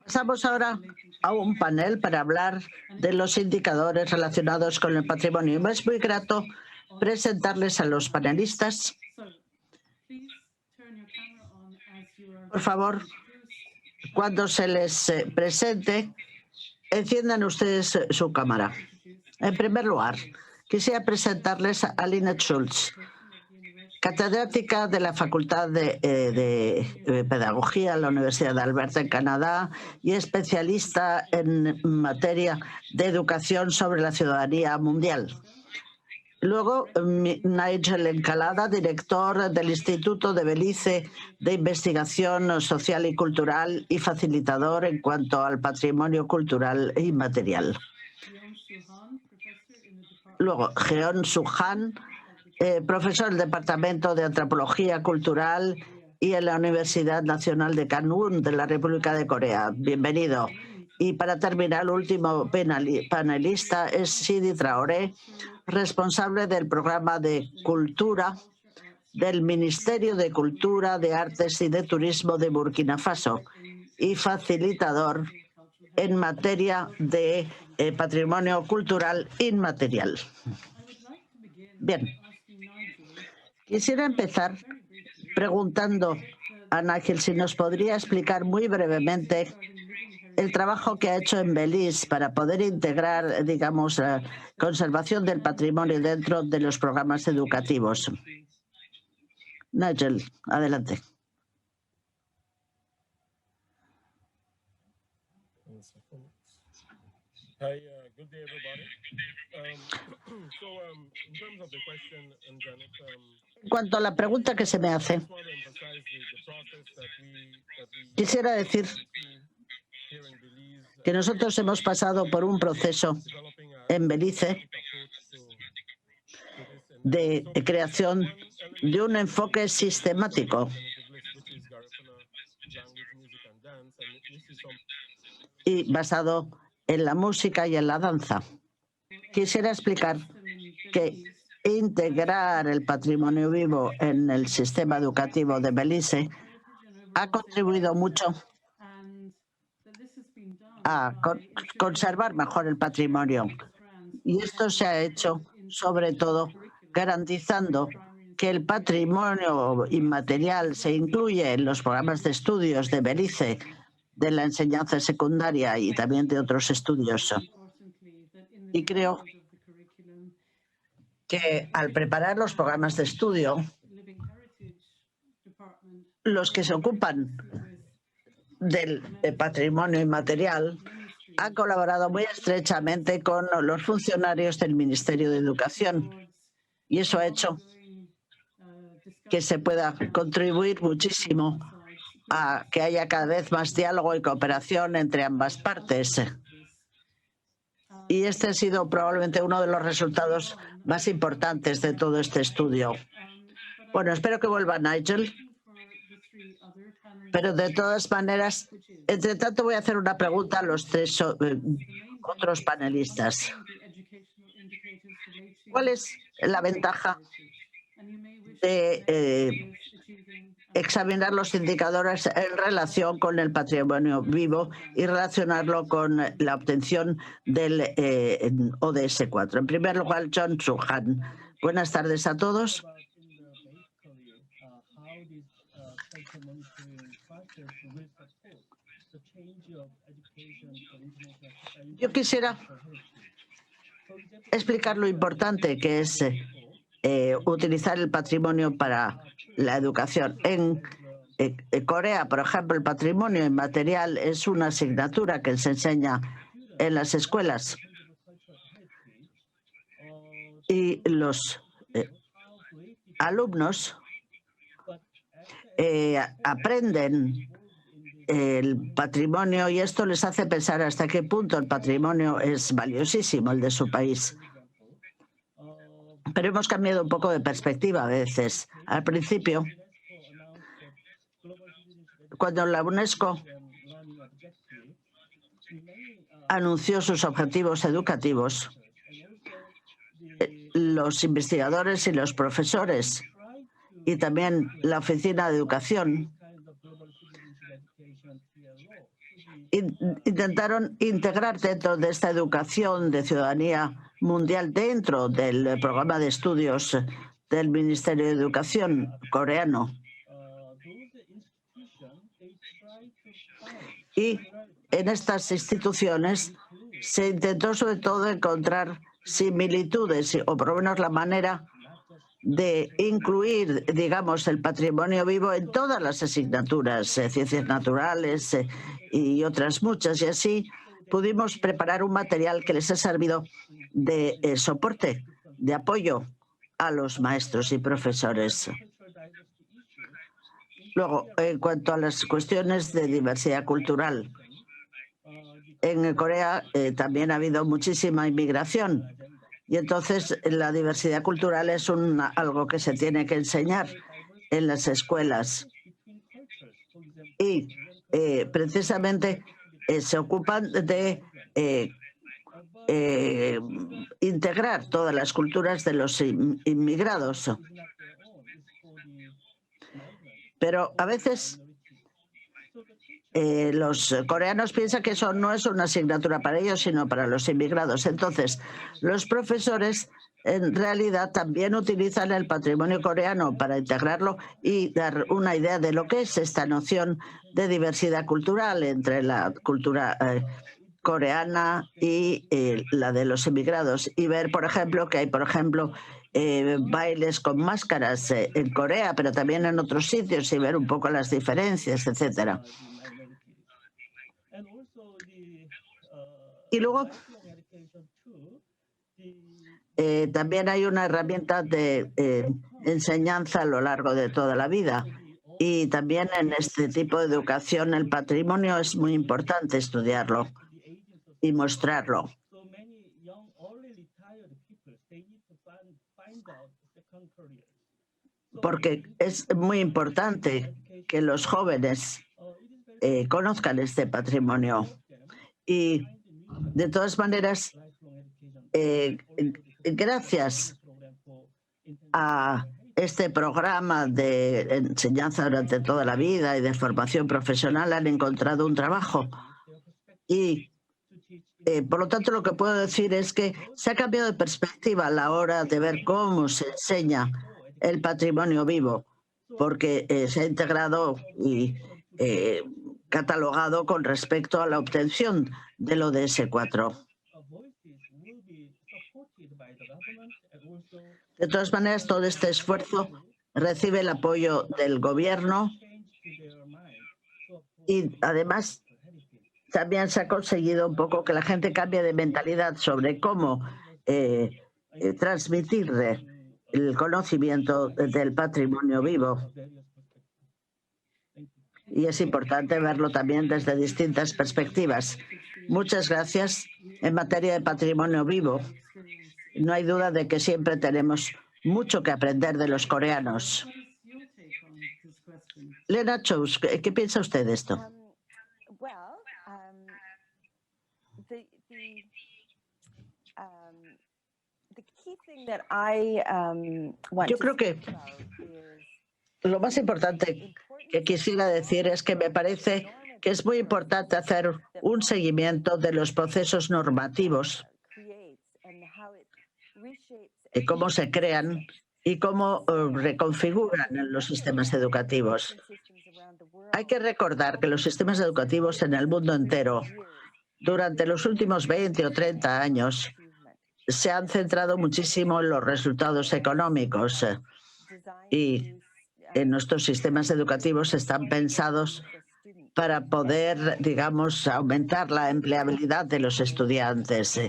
Pasamos ahora a un panel para hablar de los indicadores relacionados con el patrimonio. Me es muy grato presentarles a los panelistas. Por favor, cuando se les presente, enciendan ustedes su cámara. En primer lugar, quisiera presentarles a Lynette Schultz, catedrática de la Facultad de Pedagogía en la Universidad de Alberta, en Canadá, y especialista en materia de educación sobre la ciudadanía mundial. Luego, Nigel Encalada, director del Instituto de Belice de Investigación Social y Cultural y facilitador en cuanto al patrimonio cultural e inmaterial. Luego, Jeon-Soo Han, profesor del Departamento de Antropología Cultural y en la Universidad Nacional de Gangwon de la República de Corea. Bienvenido. Y para terminar, el último panelista es Sidi Traoré, responsable del programa de Cultura del Ministerio de Cultura, de Artes y de Turismo de Burkina Faso y facilitador en materia de patrimonio cultural inmaterial. Bien, quisiera empezar preguntando a Nigel si nos podría explicar muy brevemente el trabajo que ha hecho en Belice para poder integrar, digamos, la conservación del patrimonio dentro de los programas educativos. Nigel, adelante. Hi, good day, everybody. In terms of the question, Janet, en cuanto a la pregunta que se me hace, quisiera decir que nosotros hemos pasado por un proceso en Belice de creación de un enfoque sistemático y basado en la música y en la danza. Quisiera explicar que integrar el patrimonio vivo en el sistema educativo de Belice ha contribuido mucho a conservar mejor el patrimonio. Y esto se ha hecho, sobre todo, garantizando que el patrimonio inmaterial se incluye en los programas de estudios de Belice, de la enseñanza secundaria y también de otros estudios. Y creo que al preparar los programas de estudio, los que se ocupan del patrimonio inmaterial han colaborado muy estrechamente con los funcionarios del Ministerio de Educación. Y eso ha hecho que se pueda contribuir muchísimo a que haya cada vez más diálogo y cooperación entre ambas partes. Y este ha sido probablemente uno de los resultados más importantes de todo este estudio. Bueno, espero que vuelva Nigel. Pero de todas maneras, entre tanto voy a hacer una pregunta a los tres otros panelistas. ¿Cuál es la ventaja de examinar los indicadores en relación con el patrimonio vivo y relacionarlo con la obtención del ODS 4? En primer lugar, Jeon-Soo Han. Buenas tardes a todos. Yo quisiera explicar lo importante que es utilizar el patrimonio para la educación. En Corea, por ejemplo, el patrimonio inmaterial es una asignatura que se enseña en las escuelas. Y los alumnos aprenden el patrimonio y esto les hace pensar hasta qué punto el patrimonio es valiosísimo, el de su país. Pero hemos cambiado un poco de perspectiva a veces. Al principio, cuando la UNESCO anunció sus objetivos educativos, los investigadores y los profesores y también la Oficina de Educación intentaron integrar dentro de esta educación de ciudadanía mundial dentro del programa de estudios del Ministerio de Educación coreano. Y en estas instituciones se intentó sobre todo encontrar similitudes, o por lo menos la manera de incluir, digamos, el patrimonio vivo en todas las asignaturas, ciencias naturales y otras muchas. Y así pudimos preparar un material que les ha servido de soporte, de apoyo a los maestros y profesores. Luego, en cuanto a las cuestiones de diversidad cultural, en Corea también ha habido muchísima inmigración. Y entonces la diversidad cultural es algo que se tiene que enseñar en las escuelas. Y precisamente se ocupan de integrar todas las culturas de los inmigrados. Pero a veces los coreanos piensan que eso no es una asignatura para ellos, sino para los inmigrados. Entonces, los profesores en realidad también utilizan el patrimonio coreano para integrarlo y dar una idea de lo que es esta noción de diversidad cultural entre la cultura coreana y la de los inmigrados. Y ver, por ejemplo, que hay, bailes con máscaras en Corea, pero también en otros sitios, y ver un poco las diferencias, etcétera. Y luego también hay una herramienta de enseñanza a lo largo de toda la vida. Y también en este tipo de educación el patrimonio es muy importante estudiarlo y mostrarlo. Porque es muy importante que los jóvenes conozcan este patrimonio. Y de todas maneras, gracias a este programa de enseñanza durante toda la vida y de formación profesional han encontrado un trabajo. Y por lo tanto, lo que puedo decir es que se ha cambiado de perspectiva a la hora de ver cómo se enseña el patrimonio vivo, porque se ha integrado y catalogado con respecto a la obtención del ODS 4. De todas maneras, todo este esfuerzo recibe el apoyo del gobierno y además también se ha conseguido un poco que la gente cambie de mentalidad sobre cómo transmitir el conocimiento del patrimonio vivo. Y es importante verlo también desde distintas perspectivas. Muchas gracias. En materia de patrimonio vivo, no hay duda de que siempre tenemos mucho que aprender de los coreanos. Lena Chous, ¿qué piensa usted de esto? Yo creo que lo más importante que quisiera decir es que me parece que es muy importante hacer un seguimiento de los procesos normativos, de cómo se crean y cómo reconfiguran los sistemas educativos. Hay que recordar que los sistemas educativos en el mundo entero, durante los últimos 20 o 30 años, se han centrado muchísimo en los resultados económicos y en nuestros sistemas educativos están pensados para poder, digamos, aumentar la empleabilidad de los estudiantes.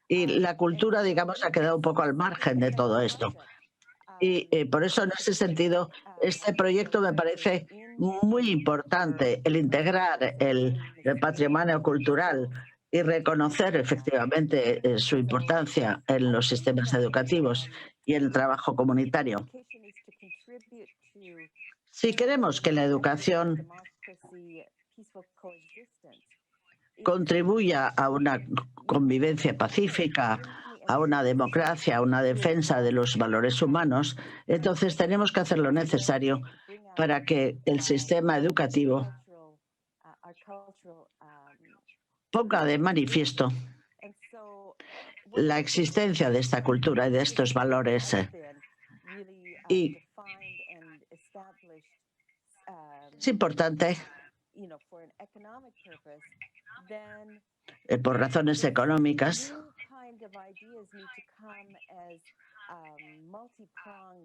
Y la cultura, digamos, ha quedado un poco al margen de todo esto. Y por eso, en ese sentido, este proyecto me parece muy importante, el integrar el patrimonio cultural y reconocer efectivamente su importancia en los sistemas educativos y en el trabajo comunitario. Si queremos que la educación contribuya a una convivencia pacífica, a una democracia, a una defensa de los valores humanos, entonces tenemos que hacer lo necesario para que el sistema educativo ponga de manifiesto la existencia de esta cultura y de estos valores y es importante por razones económicas.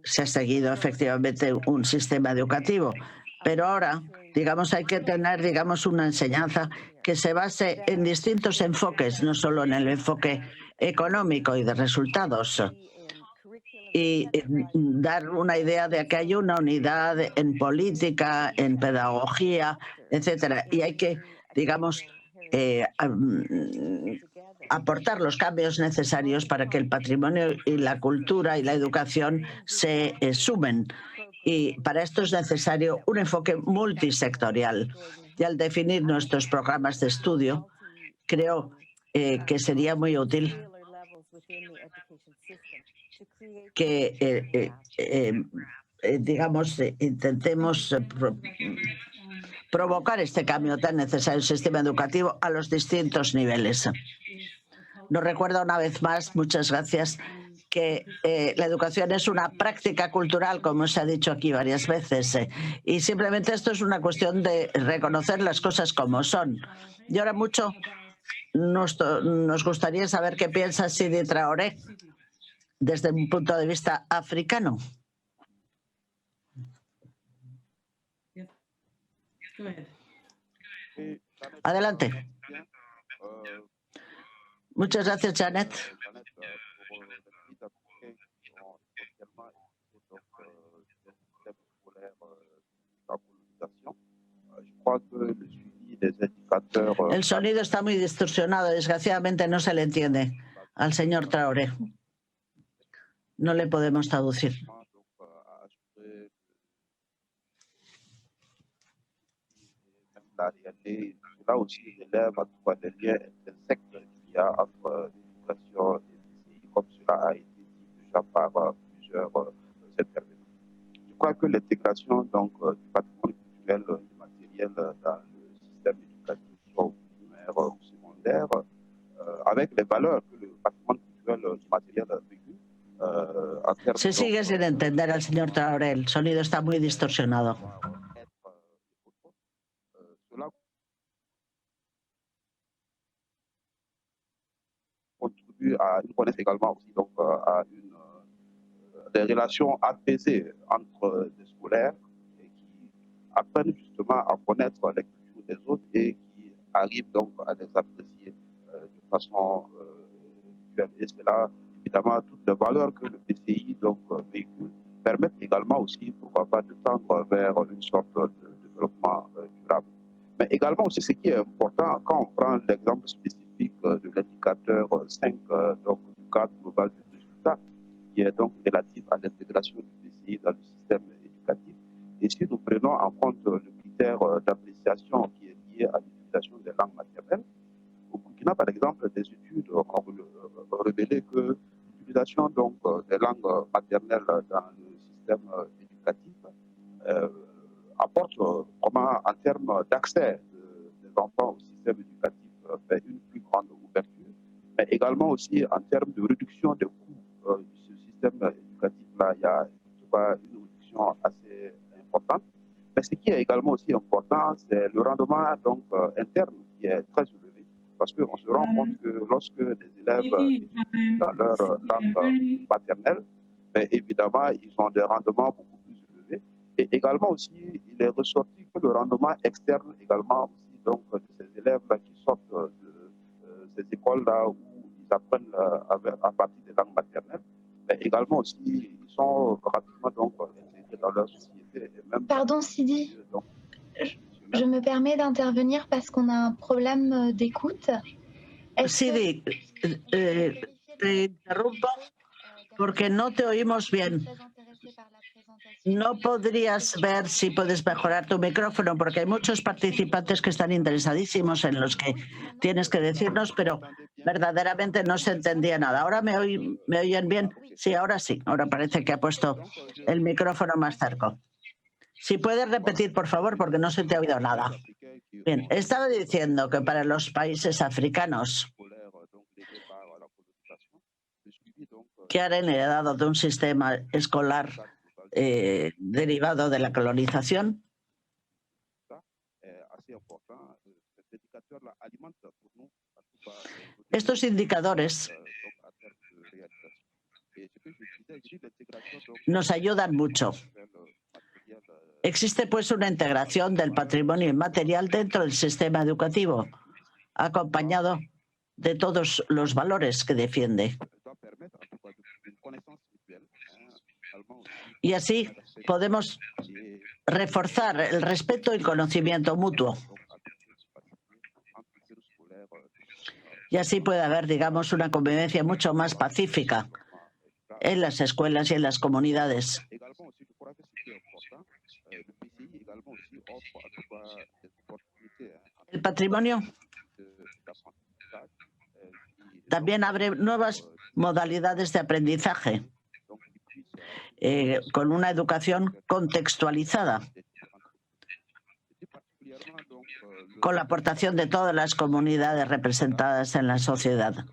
Se ha seguido efectivamente un sistema educativo, pero ahora, digamos, hay que tener, digamos, una enseñanza que se base en distintos enfoques, no solo en el enfoque económico y de resultados, y dar una idea de que hay una unidad en política, en pedagogía, etcétera, y hay que, digamos, aportar los cambios necesarios para que el patrimonio y la cultura y la educación se sumen. Y para esto es necesario un enfoque multisectorial. Y al definir nuestros programas de estudio, creo que sería muy útil que, digamos, intentemos provocar este cambio tan necesario en el sistema educativo a los distintos niveles. Nos recuerda una vez más, muchas gracias, que la educación es una práctica cultural, como se ha dicho aquí varias veces, y simplemente esto es una cuestión de reconocer las cosas como son. Y ahora mucho nos gustaría saber qué piensa Sidi Traoré desde un punto de vista africano. Adelante. Muchas gracias, Janet. El sonido está muy distorsionado, desgraciadamente no se le entiende al señor Traoré. No le podemos traducir. La réalité, cela aussi relève à tout cas des liens intrinsèques qu'il y a entre l'éducation et les pays, comme cela a été dit déjà par plusieurs intervenants. Je crois que l'intégration donc du patrimoine culturel et matériel dans le système éducatif, soit au primaire ou secondaire, avec les valeurs que le patrimoine culturel et matériel véhicule. Se sigue sin entender al señor Traoré, el sonido está muy distorsionado. Contribue à une connaissance également aussi, donc à des relations apaisées entre des scolaires et qui apprennent justement à connaître les cultures des autres et qui arrivent donc à les apprécier de façon mutuelle. Et c'est là, évidemment, toutes les valeurs que le PCI donc véhicule permettent également aussi, pourquoi pas, de tendre vers une sorte de développement durable. Mais également aussi, ce qui est important, quand on prend l'exemple spécifique de l'indicateur 5 donc, du cadre global des résultats, qui est donc relatif à l'intégration du PCI dans le système éducatif. Et si nous prenons en compte le critère d'appréciation qui est lié à l'utilisation des langues maternelles, au Burkina, par exemple, des études ont révélé que l'utilisation donc, des langues maternelles dans le système éducatif apporte vraiment en termes d'accès des enfants au système éducatif une plus grande ouverture, mais également aussi en termes de réduction des coûts de ce système éducatif-là, il y a une réduction assez importante. Mais ce qui est également aussi important, c'est le rendement donc, interne qui est très élevé, parce qu'on se rend compte que lorsque les élèves étudient dans leur langue maternelle, mais évidemment, ils ont des rendements beaucoup plus élevés. Et également aussi, il est ressorti que le rendement externe également aussi, donc, de ces élèves-là qui sortent de ces écoles-là où ils apprennent à partir des langues maternelles, mais également aussi, ils sont rapidement donc intégrés dans leur société. Et même Pardon, Sidi, je me permets d'intervenir parce qu'on a un problème d'écoute. Sidi, te interrumpo porque no te oímos bien. No podrías ver si puedes mejorar tu micrófono, porque hay muchos participantes que están interesadísimos en los que tienes que decirnos, pero verdaderamente no se entendía nada. ¿Ahora me oyen bien? Sí, ahora sí. Ahora parece que ha puesto el micrófono más cerca. Si puedes repetir, por favor, porque no se te ha oído nada. Bien, estaba diciendo que para los países africanos que han heredado de un sistema escolar derivado de la colonización, estos indicadores nos ayudan mucho. Existe pues una integración del patrimonio inmaterial dentro del sistema educativo, acompañado de todos los valores que defiende. Y así podemos reforzar el respeto y el conocimiento mutuo. Y así puede haber, digamos, una convivencia mucho más pacífica en las escuelas y en las comunidades. El patrimonio también abre nuevas modalidades de aprendizaje, con una educación contextualizada, con la aportación de todas las comunidades representadas en la sociedad.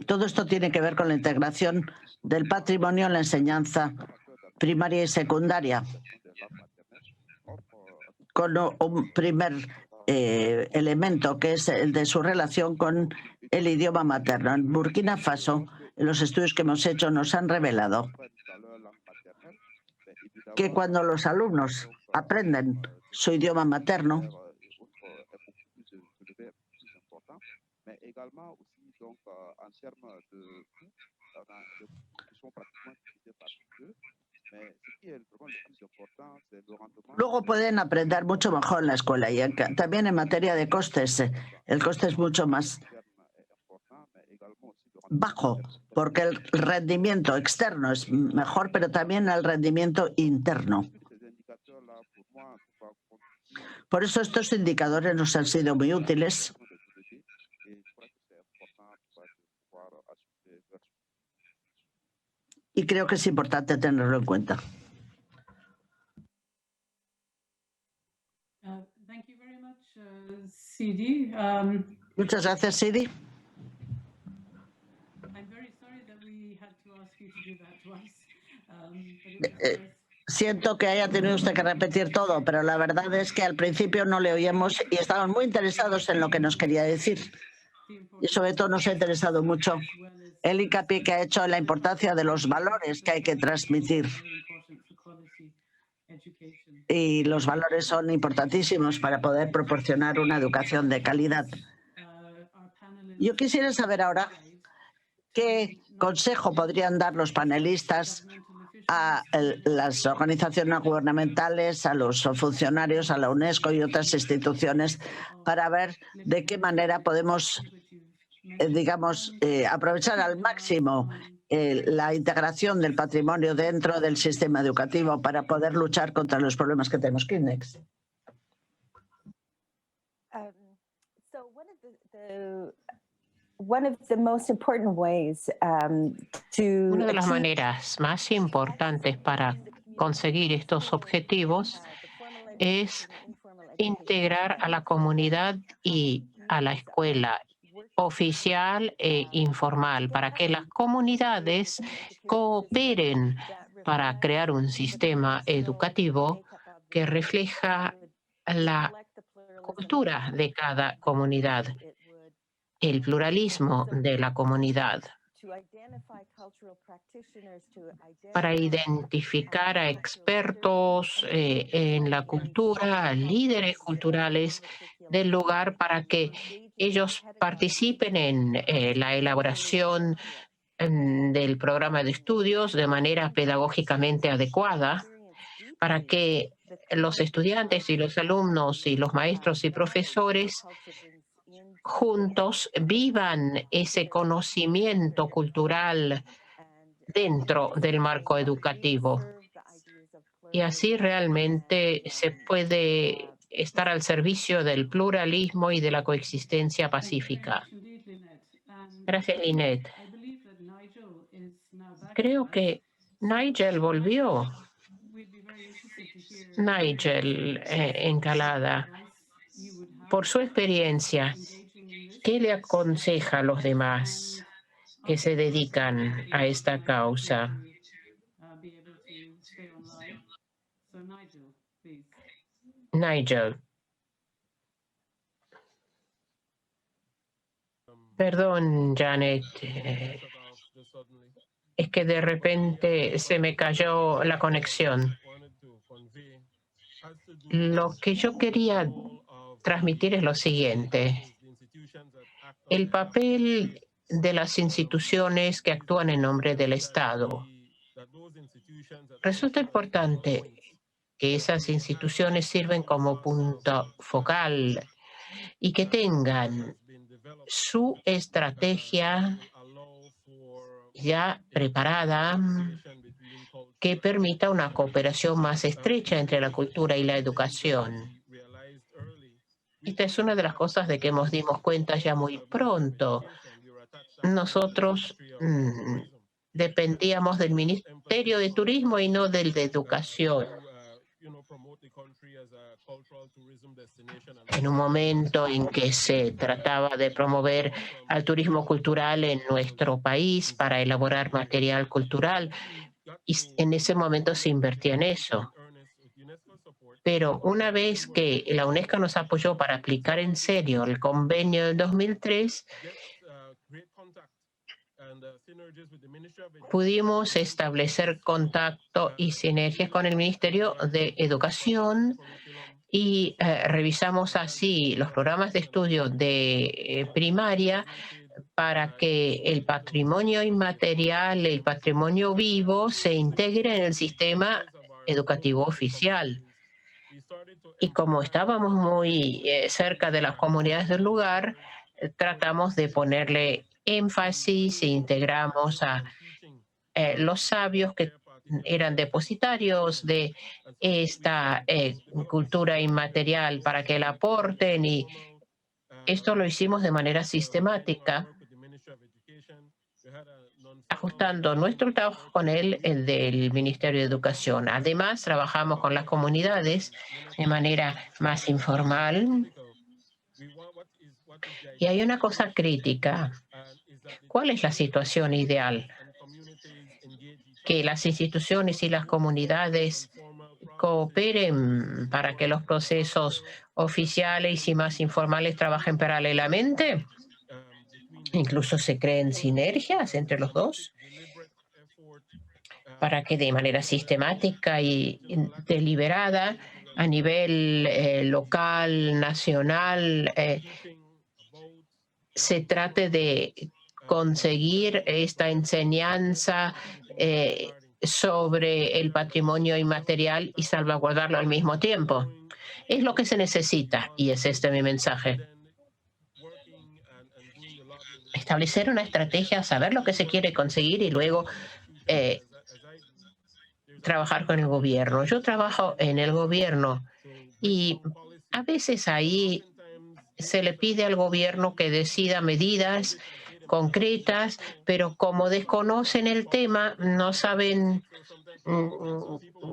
Todo esto tiene que ver con la integración del patrimonio en la enseñanza primaria y secundaria, con un primer elemento que es el de su relación con el idioma materno. En Burkina Faso, en los estudios que hemos hecho nos han revelado que cuando los alumnos aprenden su idioma materno, luego pueden aprender mucho mejor en la escuela. Y también en materia de costes, el coste es mucho más bajo, porque el rendimiento externo es mejor, pero también el rendimiento interno. Por eso estos indicadores nos han sido muy útiles. Y creo que es importante tenerlo en cuenta. Muchas gracias, Sidi. Siento que haya tenido usted que repetir todo, pero la verdad es que al principio no le oíamos y estábamos muy interesados en lo que nos quería decir. Y sobre todo nos ha interesado mucho el hincapié que ha hecho en la importancia de los valores que hay que transmitir. Y los valores son importantísimos para poder proporcionar una educación de calidad. Yo quisiera saber ahora qué consejo podrían dar los panelistas a las organizaciones no gubernamentales, a los funcionarios, a la UNESCO y otras instituciones para ver de qué manera podemos, digamos, aprovechar al máximo la integración del patrimonio dentro del sistema educativo para poder luchar contra los problemas que tenemos. Kinex. Una de las maneras más importantes para conseguir estos objetivos es integrar a la comunidad y a la escuela oficial e informal, para que las comunidades cooperen para crear un sistema educativo que refleja la cultura de cada comunidad, el pluralismo de la comunidad, para identificar a expertos en la cultura, líderes culturales del lugar, para que ellos participen en la elaboración del programa de estudios de manera pedagógicamente adecuada, para que los estudiantes y los alumnos y los maestros y profesores juntos vivan ese conocimiento cultural dentro del marco educativo. Y así realmente se puede estar al servicio del pluralismo y de la coexistencia pacífica. Gracias, Lynette. Creo que Nigel volvió. Nigel Encalada, por su experiencia, ¿qué le aconseja a los demás que se dedican a esta causa? Nigel. Perdón, Janet. Es que de repente se me cayó la conexión. Lo que yo quería transmitir es lo siguiente. El papel de las instituciones que actúan en nombre del Estado. Resulta importante que esas instituciones sirven como punto focal y que tengan su estrategia ya preparada que permita una cooperación más estrecha entre la cultura y la educación. Esta es una de las cosas de que nos dimos cuenta ya muy pronto. Nosotros dependíamos del Ministerio de Turismo y no del de Educación. En un momento en que se trataba de promover al turismo cultural en nuestro país para elaborar material cultural, y en ese momento se invertía en eso. Pero una vez que la UNESCO nos apoyó para aplicar en serio el convenio del 2003, pudimos establecer contacto y sinergias con el Ministerio de Educación y revisamos así los programas de estudio de primaria para que el patrimonio inmaterial, el patrimonio vivo, se integre en el sistema educativo oficial. Y como estábamos muy cerca de las comunidades del lugar, tratamos de ponerle énfasis e integramos a los sabios que eran depositarios de esta cultura inmaterial para que la aporten, y esto lo hicimos de manera sistemática, ajustando nuestro trabajo con el del Ministerio de Educación. Además, trabajamos con las comunidades de manera más informal. Y hay una cosa crítica. ¿Cuál es la situación ideal? Que las instituciones y las comunidades cooperen para que los procesos oficiales y más informales trabajen paralelamente. Incluso se creen sinergias entre los dos para que de manera sistemática y deliberada a nivel local, nacional, se trate de conseguir esta enseñanza sobre el patrimonio inmaterial y salvaguardarlo al mismo tiempo. Es lo que se necesita y es este mi mensaje. Establecer una estrategia, saber lo que se quiere conseguir y luego trabajar con el gobierno. Yo trabajo en el gobierno y a veces ahí se le pide al gobierno que decida medidas concretas, pero como desconocen el tema, no saben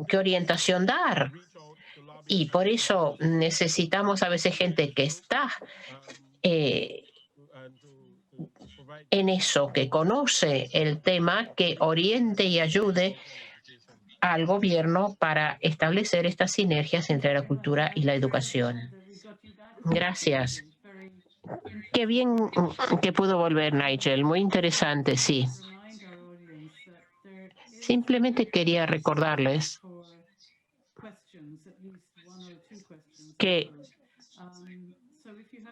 qué orientación dar. Y por eso necesitamos a veces gente que está en eso, que conoce el tema, que oriente y ayude al gobierno para establecer estas sinergias entre la cultura y la educación. Gracias. Qué bien que pudo volver, Nigel. Muy interesante, sí. Simplemente quería recordarles que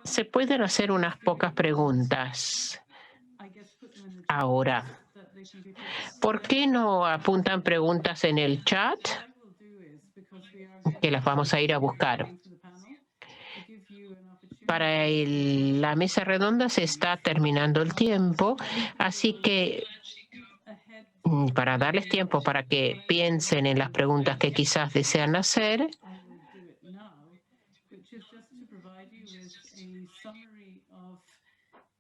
se pueden hacer unas pocas preguntas ahora. ¿Por qué no apuntan preguntas en el chat? Que las vamos a ir a buscar. Para la mesa redonda se está terminando el tiempo, así que para darles tiempo para que piensen en las preguntas que quizás desean hacer,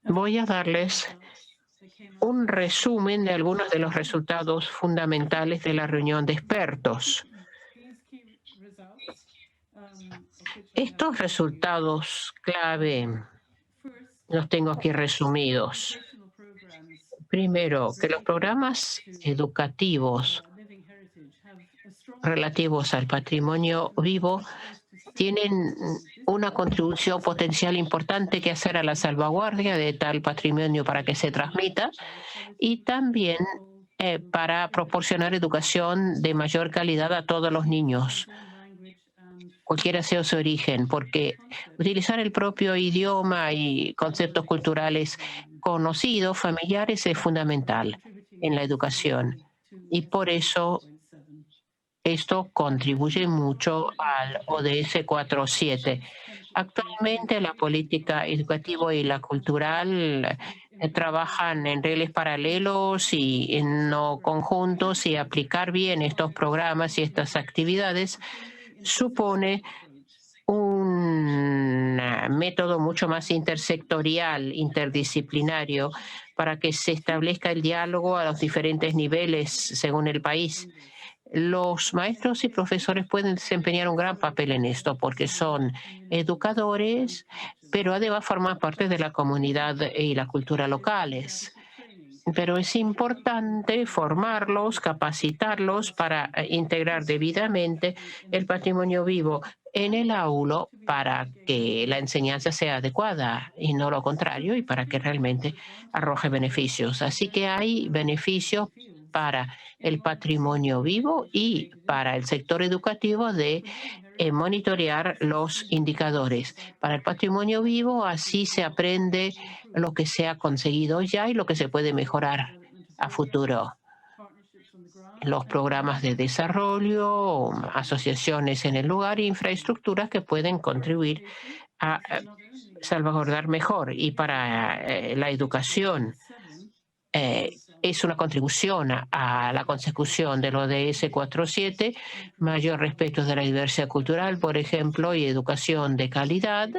voy a darles un resumen de algunos de los resultados fundamentales de la reunión de expertos. Estos resultados clave los tengo aquí resumidos. Primero, que los programas educativos relativos al patrimonio vivo tienen una contribución potencial importante que hacer a la salvaguardia de tal patrimonio para que se transmita y también para proporcionar educación de mayor calidad a todos los niños, cualquiera sea su origen, porque utilizar el propio idioma y conceptos culturales conocidos, familiares, es fundamental en la educación. Y por eso esto contribuye mucho al ODS 4.7. Actualmente la política educativa y la cultural trabajan en redes paralelos y no conjuntos, y aplicar bien estos programas y estas actividades supone un método mucho más intersectorial, interdisciplinario, para que se establezca el diálogo a los diferentes niveles según el país. Los maestros y profesores pueden desempeñar un gran papel en esto porque son educadores, pero además forman parte de la comunidad y la cultura locales. Pero es importante formarlos, capacitarlos para integrar debidamente el patrimonio vivo en el aula para que la enseñanza sea adecuada y no lo contrario, y para que realmente arroje beneficios. Así que hay beneficios para el patrimonio vivo y para el sector educativo de monitorear los indicadores. Para el patrimonio vivo, así se aprende lo que se ha conseguido ya y lo que se puede mejorar a futuro. Los programas de desarrollo, asociaciones en el lugar e infraestructuras que pueden contribuir a salvaguardar mejor. Y para la educación, es una contribución a la consecución del ODS 4.7, mayor respeto de la diversidad cultural, por ejemplo, y educación de calidad,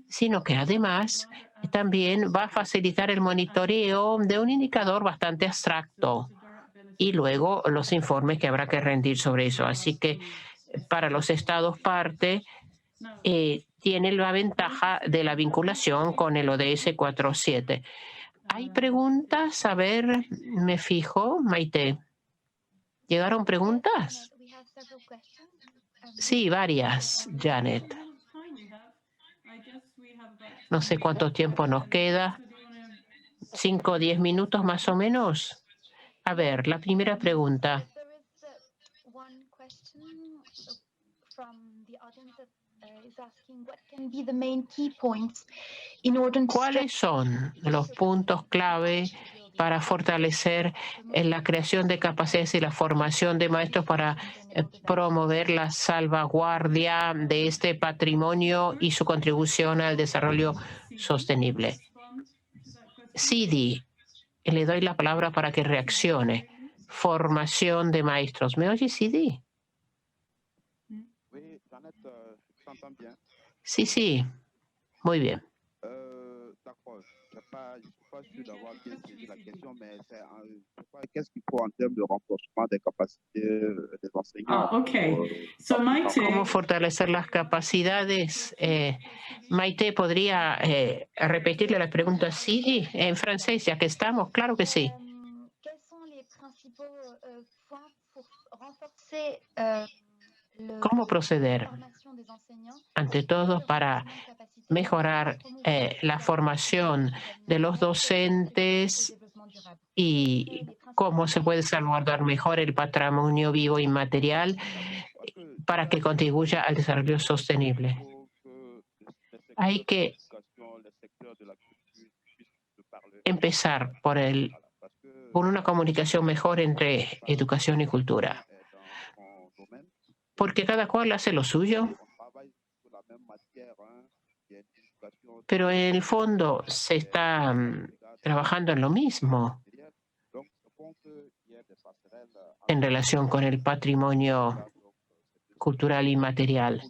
sino que además también va a facilitar el monitoreo de un indicador bastante abstracto y luego los informes que habrá que rendir sobre eso. Así que para los estados parte tiene la ventaja de la vinculación con el ODS 4.7. ¿Hay preguntas? A ver, me fijo, Maite. ¿Llegaron preguntas? Sí, varias, Janet. No sé cuánto tiempo nos queda. 5 o 10 minutos más o menos. A ver, la primera pregunta. ¿Cuáles son los puntos clave para fortalecer la creación de capacidades y la formación de maestros para promover la salvaguardia de este patrimonio y su contribución al desarrollo sostenible? Sidi, le doy la palabra para que reaccione. Formación de maestros. ¿Me oye, Sidi? Sí, sí. Muy bien. Qu'est-ce qu'il faut en termes de renforcement des capacités des enseignants? ¿Cómo fortalecer las capacidades? Maite, ¿podría repetirle la pregunta? Sí, en francés, ya que estamos. Claro que sí. ¿Cómo proceder? Ante todo, para mejorar la formación de los docentes y cómo se puede salvaguardar mejor el patrimonio vivo y material para que contribuya al desarrollo sostenible. Hay que empezar por una comunicación mejor entre educación y cultura, porque cada cual hace lo suyo, pero en el fondo se está trabajando en lo mismo en relación con el patrimonio cultural y material.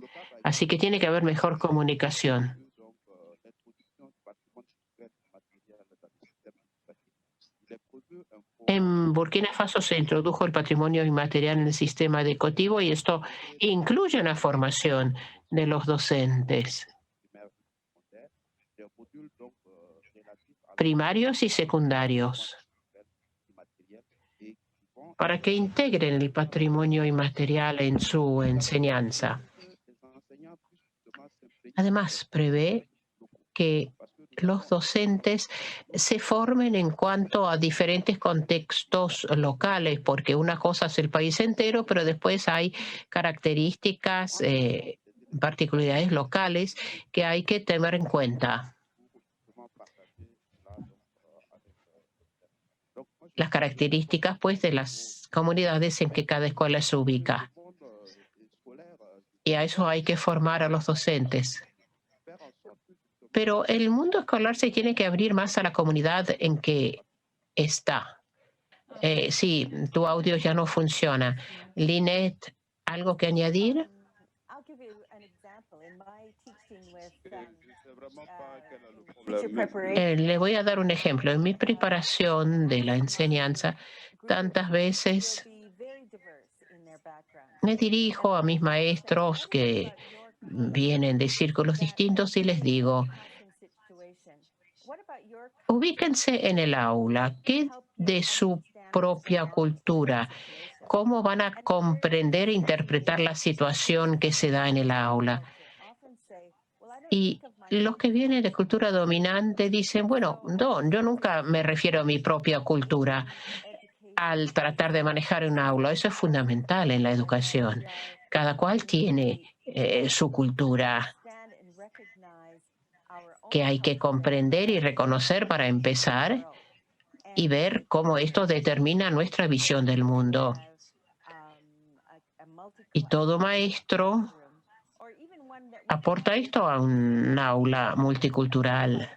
Así que tiene que haber mejor comunicación. En Burkina Faso se introdujo el patrimonio inmaterial en el sistema educativo y esto incluye una formación de los docentes primarios y secundarios para que integren el patrimonio inmaterial en su enseñanza. Además, prevé que los docentes se formen en cuanto a diferentes contextos locales, porque una cosa es el país entero, pero después hay características, particularidades locales que hay que tener en cuenta. Las características, pues, de las comunidades en que cada escuela se ubica. Y a eso hay que formar a los docentes. Pero el mundo escolar se tiene que abrir más a la comunidad en que está. Sí, tu audio ya no funciona. Lynette, ¿algo que añadir? Le voy a dar un ejemplo. En mi preparación de la enseñanza, tantas veces me dirijo a mis maestros que vienen de círculos distintos y les digo, ubíquense en el aula, ¿qué de su propia cultura? ¿Cómo van a comprender e interpretar la situación que se da en el aula? Y los que vienen de cultura dominante dicen, bueno, no, yo nunca me refiero a mi propia cultura al tratar de manejar un aula. Eso es fundamental en la educación. Cada cual tiene su cultura que hay que comprender y reconocer para empezar y ver cómo esto determina nuestra visión del mundo. Y todo maestro aporta esto a un aula multicultural.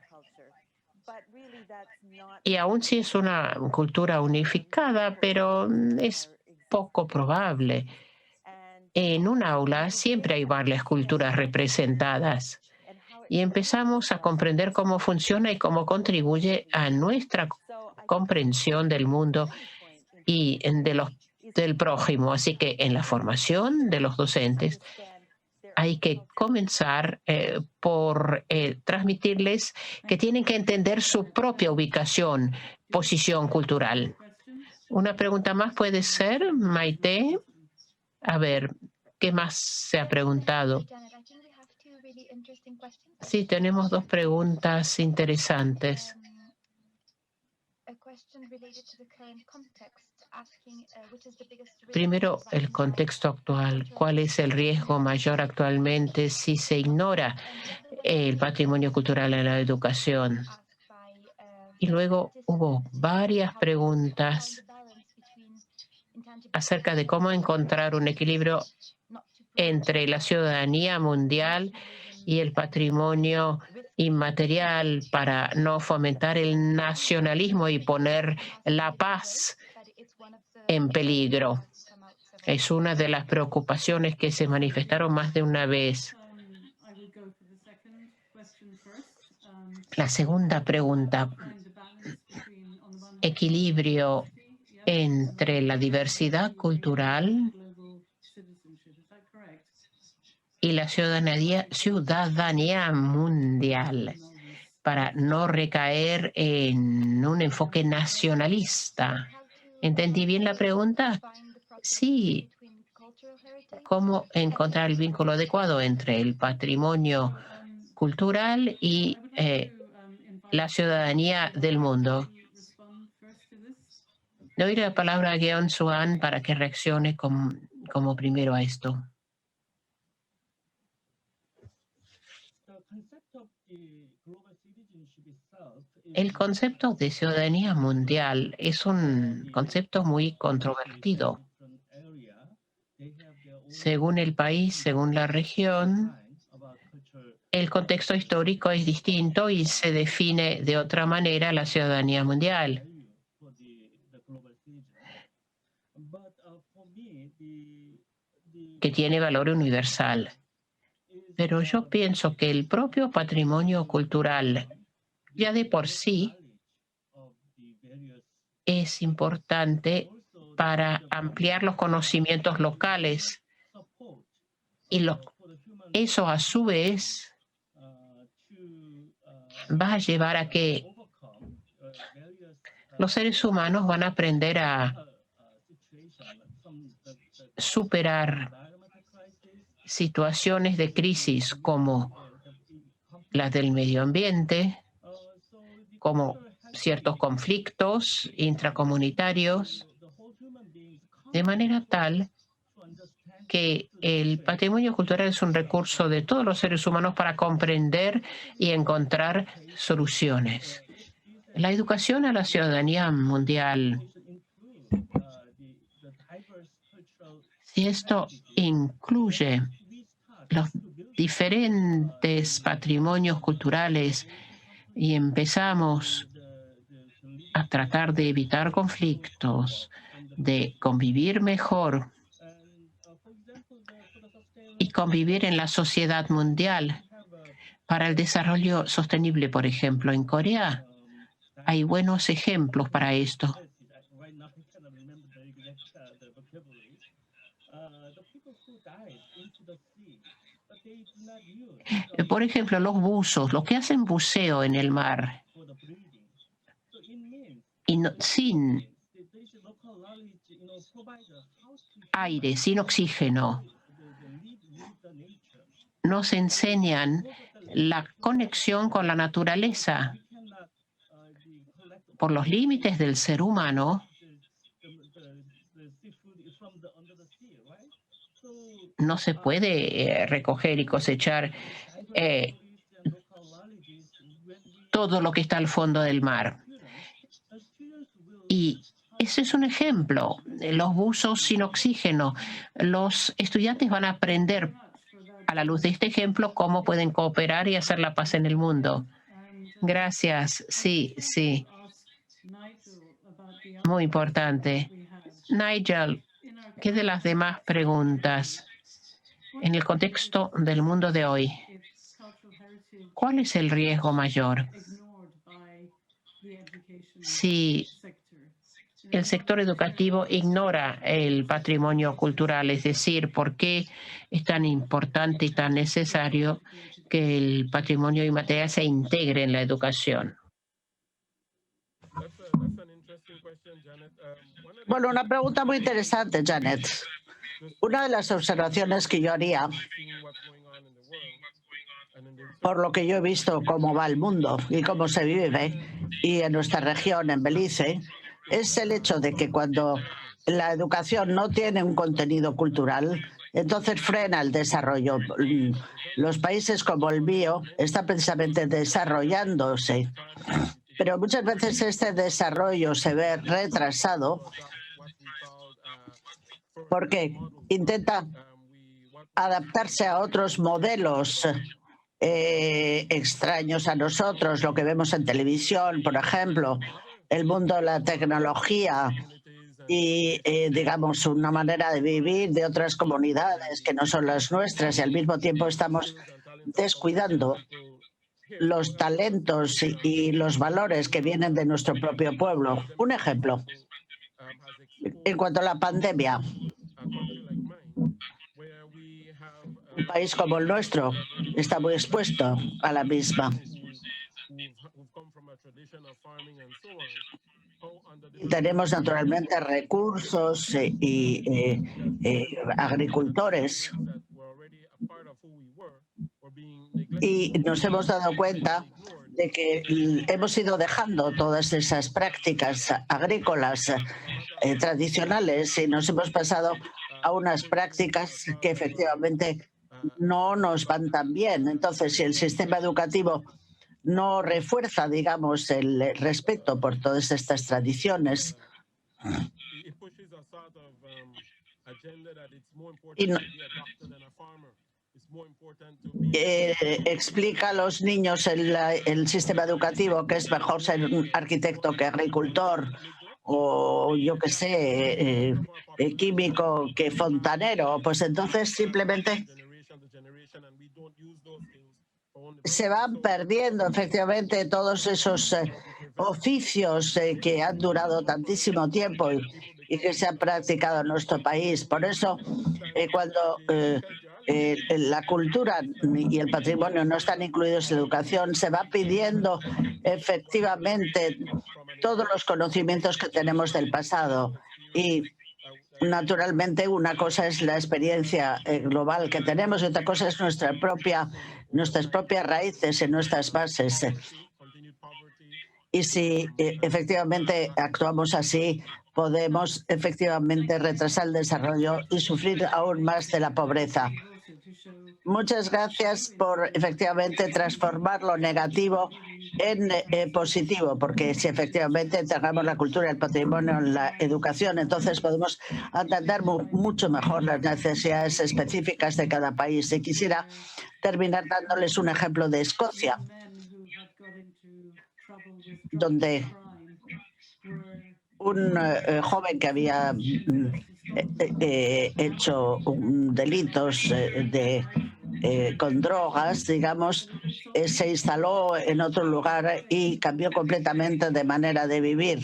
Y aún si es una cultura unificada, pero es poco probable. En un aula siempre hay varias culturas representadas. Y empezamos a comprender cómo funciona y cómo contribuye a nuestra comprensión del mundo y del prójimo. Así que en la formación de los docentes hay que comenzar por transmitirles que tienen que entender su propia ubicación, posición cultural. Una pregunta más puede ser, Maite. A ver, ¿qué más se ha preguntado? Sí, tenemos dos preguntas interesantes. Primero, el contexto actual. ¿Cuál es el riesgo mayor actualmente si se ignora el patrimonio cultural en la educación? Y luego hubo varias preguntas acerca de cómo encontrar un equilibrio entre la ciudadanía mundial y el patrimonio inmaterial para no fomentar el nacionalismo y poner la paz en peligro. Es una de las preocupaciones que se manifestaron más de una vez. La segunda pregunta, equilibrio entre la diversidad cultural y la ciudadanía mundial para no recaer en un enfoque nacionalista. ¿Entendí bien la pregunta? Sí. ¿Cómo encontrar el vínculo adecuado entre el patrimonio cultural y la ciudadanía del mundo? Le doy la palabra a Geon Suan para que reaccione como primero a esto. El concepto de ciudadanía mundial es un concepto muy controvertido. Según el país, según la región, el contexto histórico es distinto y se define de otra manera la ciudadanía mundial. Que tiene valor universal. Pero yo pienso que el propio patrimonio cultural, ya de por sí, es importante para ampliar los conocimientos locales y eso a su vez va a llevar a que los seres humanos van a aprender a superar situaciones de crisis como las del medio ambiente, como ciertos conflictos intracomunitarios, de manera tal que el patrimonio cultural es un recurso de todos los seres humanos para comprender y encontrar soluciones. La educación a la ciudadanía mundial, si esto incluye los diferentes patrimonios culturales y empezamos a tratar de evitar conflictos, de convivir mejor y convivir en la sociedad mundial para el desarrollo sostenible, por ejemplo, en Corea, hay buenos ejemplos para esto. Por ejemplo, los buzos, los que hacen buceo en el mar, y sin aire, sin oxígeno, nos enseñan la conexión con la naturaleza. Por los límites del ser humano, no se puede recoger y cosechar todo lo que está al fondo del mar. Y ese es un ejemplo. Los buzos sin oxígeno. Los estudiantes van a aprender a la luz de este ejemplo cómo pueden cooperar y hacer la paz en el mundo. Gracias. Sí. Muy importante. Nigel, ¿qué de las demás preguntas? En el contexto del mundo de hoy, ¿cuál es el riesgo mayor? Si el sector educativo ignora el patrimonio cultural, es decir, ¿por qué es tan importante y tan necesario que el patrimonio inmaterial se integre en la educación? Bueno, una pregunta muy interesante, Janet. Una de las observaciones que yo haría, por lo que yo he visto cómo va el mundo y cómo se vive, y en nuestra región, en Belice, es el hecho de que cuando la educación no tiene un contenido cultural, entonces frena el desarrollo. Los países como el mío están precisamente desarrollándose, pero muchas veces este desarrollo se ve retrasado porque intenta adaptarse a otros modelos extraños a nosotros, lo que vemos en televisión, por ejemplo, el mundo de la tecnología y, digamos, una manera de vivir de otras comunidades que no son las nuestras, y al mismo tiempo estamos descuidando los talentos y los valores que vienen de nuestro propio pueblo. Un ejemplo, en cuanto a la pandemia, un país como el nuestro está muy expuesto a la misma. Tenemos naturalmente recursos y agricultores, y nos hemos dado cuenta de que hemos ido dejando todas esas prácticas agrícolas tradicionales y nos hemos pasado a unas prácticas que efectivamente no nos van tan bien. Entonces, si el sistema educativo no refuerza, digamos, el respeto por todas estas tradiciones y no, explica a los niños el sistema educativo que es mejor ser un arquitecto que agricultor, o yo qué sé, químico que fontanero, pues entonces simplemente se van perdiendo efectivamente todos esos oficios que han durado tantísimo tiempo y que se han practicado en nuestro país. Por eso, cuando la cultura y el patrimonio no están incluidos en la educación, se va pidiendo efectivamente todos los conocimientos que tenemos del pasado. Y naturalmente una cosa es la experiencia global que tenemos y otra cosa es nuestras propias raíces y nuestras bases. Y si efectivamente actuamos así, podemos efectivamente retrasar el desarrollo y sufrir aún más de la pobreza. Muchas gracias por efectivamente transformar lo negativo en positivo, porque si efectivamente integramos la cultura y el patrimonio en la educación, entonces podemos atender mucho mejor las necesidades específicas de cada país. Y quisiera terminar dándoles un ejemplo de Escocia, donde un joven que había hecho delitos con drogas, digamos, se instaló en otro lugar y cambió completamente de manera de vivir.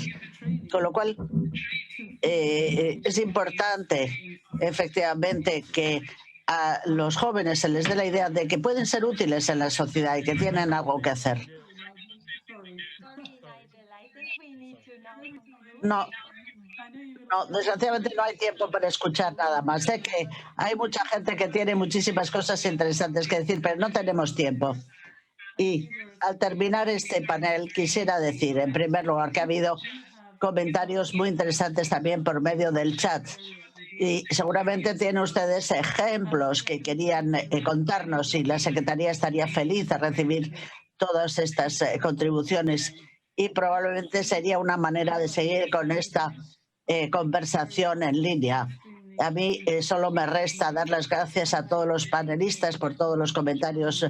Con lo cual, es importante, efectivamente, que a los jóvenes se les dé la idea de que pueden ser útiles en la sociedad y que tienen algo que hacer. No, desgraciadamente no hay tiempo para escuchar nada más. Sé que hay mucha gente que tiene muchísimas cosas interesantes que decir, pero no tenemos tiempo. Y al terminar este panel quisiera decir, en primer lugar, que ha habido comentarios muy interesantes también por medio del chat. Y seguramente tienen ustedes ejemplos que querían contarnos y la Secretaría estaría feliz de recibir todas estas contribuciones y probablemente sería una manera de seguir con esta conversación en línea. A mí solo me resta dar las gracias a todos los panelistas por todos los comentarios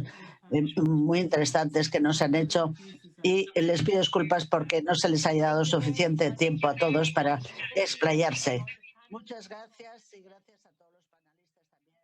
muy interesantes que nos han hecho y les pido disculpas porque no se les haya dado suficiente tiempo a todos para explayarse. Muchas gracias y gracias a todos los panelistas.